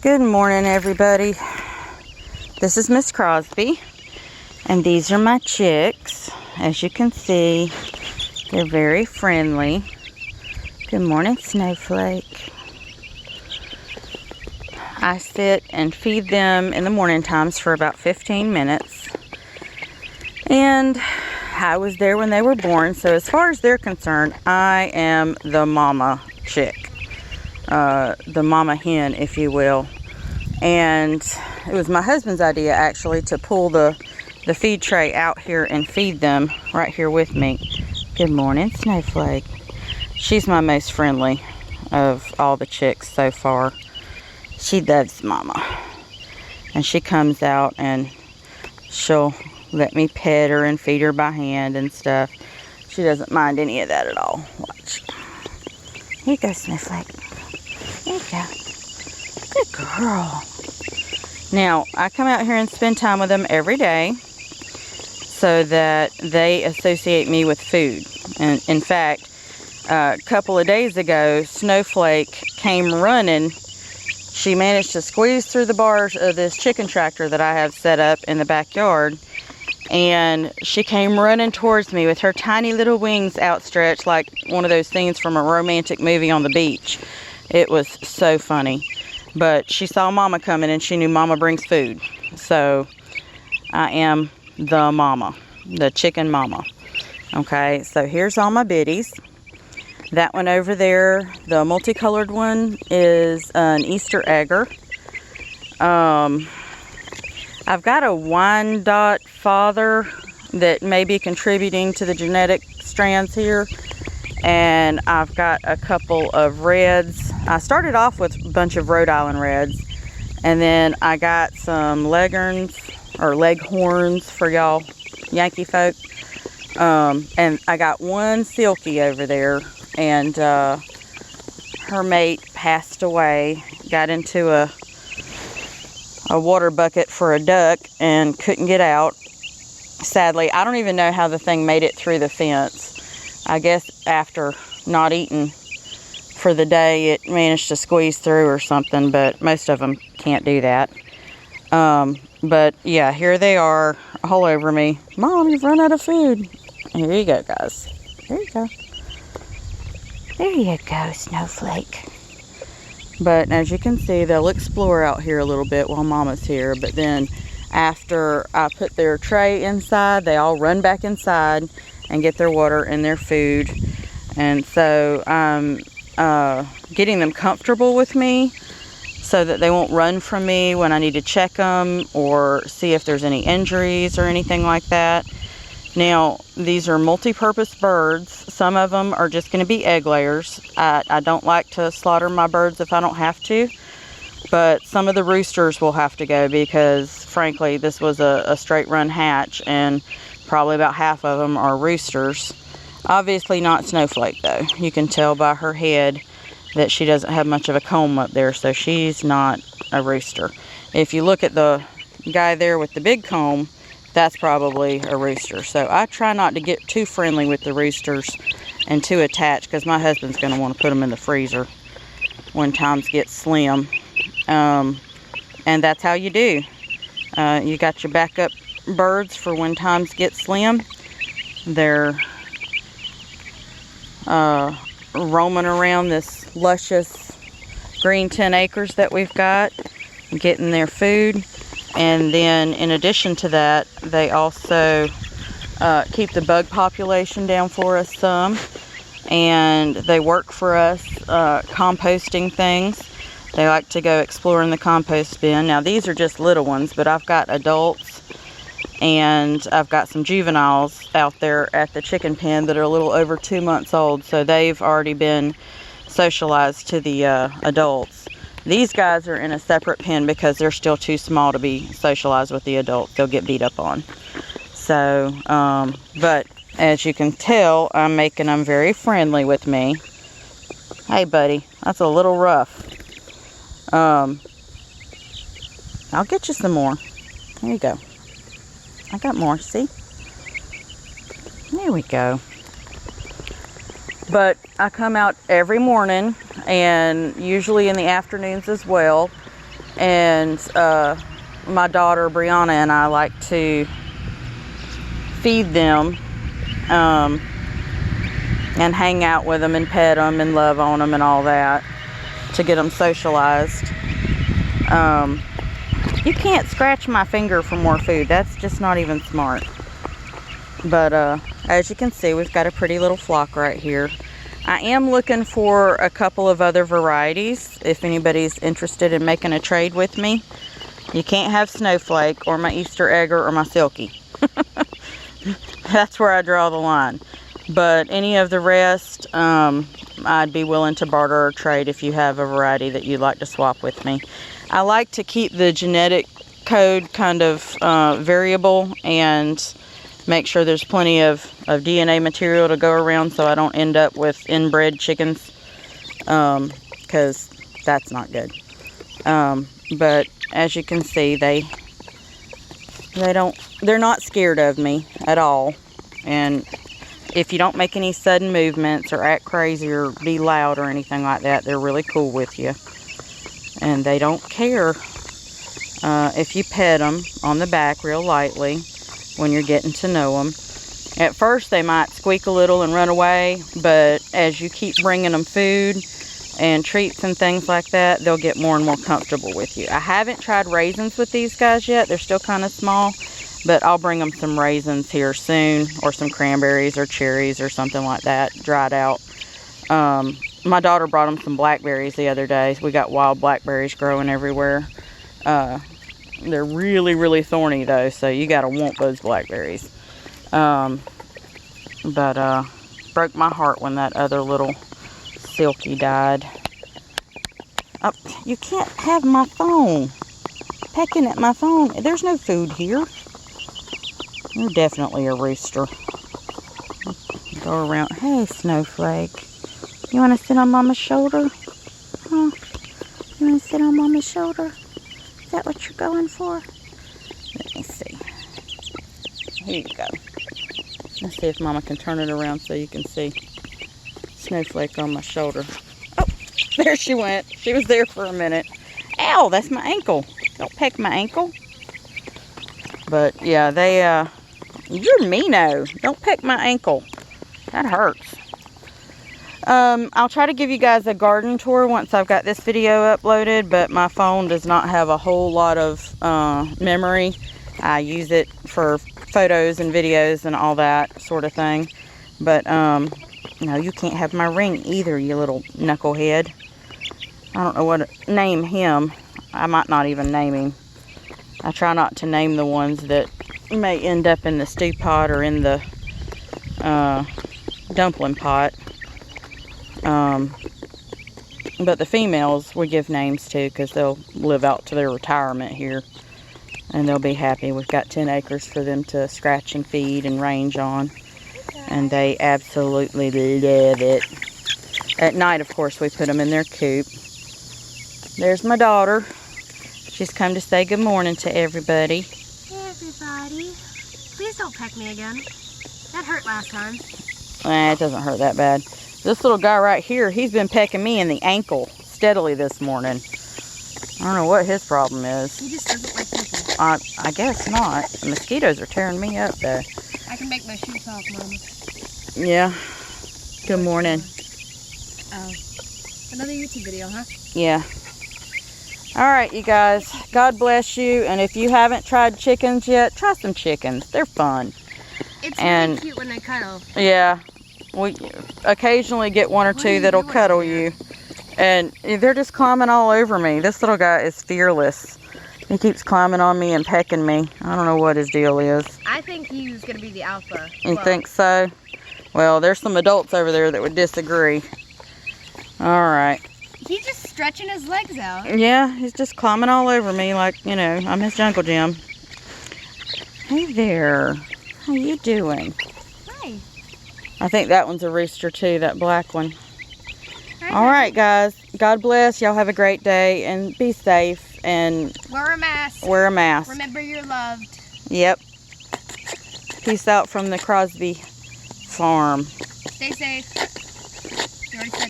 Good morning, everybody. This is Miss Crosby, and these are my chicks. As you can see, they're very friendly. Good morning, Snowflake. I sit and feed them in the morning times for about 15 minutes. And I was there when they were born, so as far as they're concerned, I am the mama chick. The mama hen, if you will. And it was my husband's idea, actually, to pull the feed tray out here and feed them right here with me. Good morning, Snowflake. She's my most friendly of all the chicks so far. She loves mama. And she comes out and she'll let me pet her and feed her by hand and stuff. She doesn't mind any of that at all. Watch. Here you go, Snowflake. There you go. Good girl. Now, I come out here and spend time with them every day so that they associate me with food. And in fact, a couple of days ago, Snowflake came running. She managed to squeeze through the bars of this chicken tractor that I have set up in the backyard. And she came running towards me with her tiny little wings outstretched like one of those scenes from a romantic movie on the beach. It was so funny. But she saw mama coming and she knew mama brings food. So I am the mama, the chicken mama. Okay, so here's all my biddies. That one over there, the multicolored one, is an Easter egger. I've got a Wyandotte father that may be contributing to the genetic strands here. And I've got a couple of reds. I started off with a bunch of Rhode Island reds. And then I got some leghorns, or leghorns for y'all Yankee folk. And I got one silky over there. And her mate passed away. Got into a water bucket for a duck and couldn't get out. Sadly, I don't even know how the thing made it through the fence. I guess after not eating for the day, it managed to squeeze through or something, but most of them can't do that. But yeah, here they are all over me. Mom, you've run out of food. Here you go, guys. Here you go. There you go, Snowflake. But as you can see, they'll explore out here a little bit while Mama's here. But then after I put their tray inside, they all run back inside and get their water and their food. And so I'm getting them comfortable with me so that they won't run from me when I need to check them or see if there's any injuries or anything like that. Now, these are multi-purpose birds. Some of them are just going to be egg layers. I don't like to slaughter my birds if I don't have to. But some of the roosters will have to go because, frankly, this was a straight run hatch and probably about half of them are roosters. Obviously not Snowflake, though. You can tell by her head that she doesn't have much of a comb up there, so she's not a rooster. If you look at the guy there with the big comb, that's probably a rooster. So I try not to get too friendly with the roosters and too attached because my husband's going to want to put them in the freezer when times get slim. And that's how you do. You got your backup birds for when times get slim. They're roaming around this luscious green 10 acres that we've got, getting their food. And then in addition to that, they also keep the bug population down for us some. And they work for us composting things. They like to go explore in the compost bin. Now these are just little ones, but I've got adults and I've got some juveniles out there at the chicken pen that are a little over 2 months old. So they've already been socialized to the adults. These guys are in a separate pen because they're still too small to be socialized with the adults. They'll get beat up on. So, but as you can tell, I'm making them very friendly with me. Hey, buddy, that's a little rough. I'll get you some more. There you go. I got more, see? There we go. But I come out every morning and usually in the afternoons as well And my daughter Brianna and I like to feed them and hang out with them and pet them and love on them and all that to get them socialized. You can't scratch my finger for more food. That's just not even smart. But as you can see, we've got a pretty little flock right here. I am looking for a couple of other varieties if anybody's interested in making a trade with me. You can't have Snowflake or my Easter Egger or my Silky. That's where I draw the line. But any of the rest, I'd be willing to barter or trade if you have a variety that you'd like to swap with me. I like to keep the genetic code kind of variable and make sure there's plenty of DNA material to go around so I don't end up with inbred chickens, because that's not good. But as you can see, they're not scared of me at all. And if you don't make any sudden movements or act crazy or be loud or anything like that, they're really cool with you. And they don't care if you pet them on the back real lightly when you're getting to know them. At first they might squeak a little and run away, but as you keep bringing them food and treats and things like that, they'll get more and more comfortable with you. I haven't tried raisins with these guys yet. They're still kind of small, but I'll bring them some raisins here soon, or some cranberries or cherries or something like that, dried out. My daughter brought them some blackberries the other day. We got wild blackberries growing everywhere. They're really, really thorny though, so you gotta want those blackberries. Broke my heart when that other little Silky died. Oh, you can't have my phone. Pecking at my phone. There's no food here. You're definitely a rooster. Go around. Hey, Snowflake. You want to sit on Mama's shoulder? Huh? You want to sit on Mama's shoulder? Is that what you're going for? Let me see. Here you go. Let's see if Mama can turn it around so you can see Snowflake on my shoulder. Oh, there she went. She was there for a minute. Ow, that's my ankle. Don't peck my ankle. But yeah, you're meano. Don't peck my ankle. That hurts. I'll try to give you guys a garden tour once I've got this video uploaded, but my phone does not have a whole lot of memory. I use it for photos and videos and all that sort of thing. But, no, you can't have my ring either, you little knucklehead. I don't know what to name him. I might not even name him. I try not to name the ones that may end up in the stew pot or in the dumpling pot. But the females we give names to because they'll live out to their retirement here. And they'll be happy. We've got 10 acres for them to scratch and feed and range on. And they absolutely love it. At night, of course, we put them in their coop. There's my daughter. She's come to say good morning to everybody. Hey, everybody. Please don't peck me again. That hurt last time. It doesn't hurt that bad. This little guy right here, he's been pecking me in the ankle steadily this morning. I don't know what his problem is. He just doesn't like people. I guess not. The mosquitoes are tearing me up, though. I can make my shoes off, Mama. Yeah. Good morning. Oh. Another YouTube video, huh? Yeah. Alright, you guys. God bless you. And if you haven't tried chickens yet, try some chickens. They're fun. It's really cute when they cuddle. Yeah. We occasionally get one or two that'll cuddle you. And they're just climbing all over me. This little guy is fearless. He keeps climbing on me and pecking me. I don't know what his deal is. I think he's going to be the alpha. You think so? Well, there's some adults over there that would disagree. Alright. He's just stretching his legs out. Yeah, he's just climbing all over me like, you know, I'm his jungle gym. Hey there. How you doing? Hi. I think that one's a rooster too, that black one. Alright, guys. God bless. Y'all have a great day and be safe. And wear a mask. Wear a mask. Remember you're loved. Yep. Peace out from the Crosby farm. Stay safe.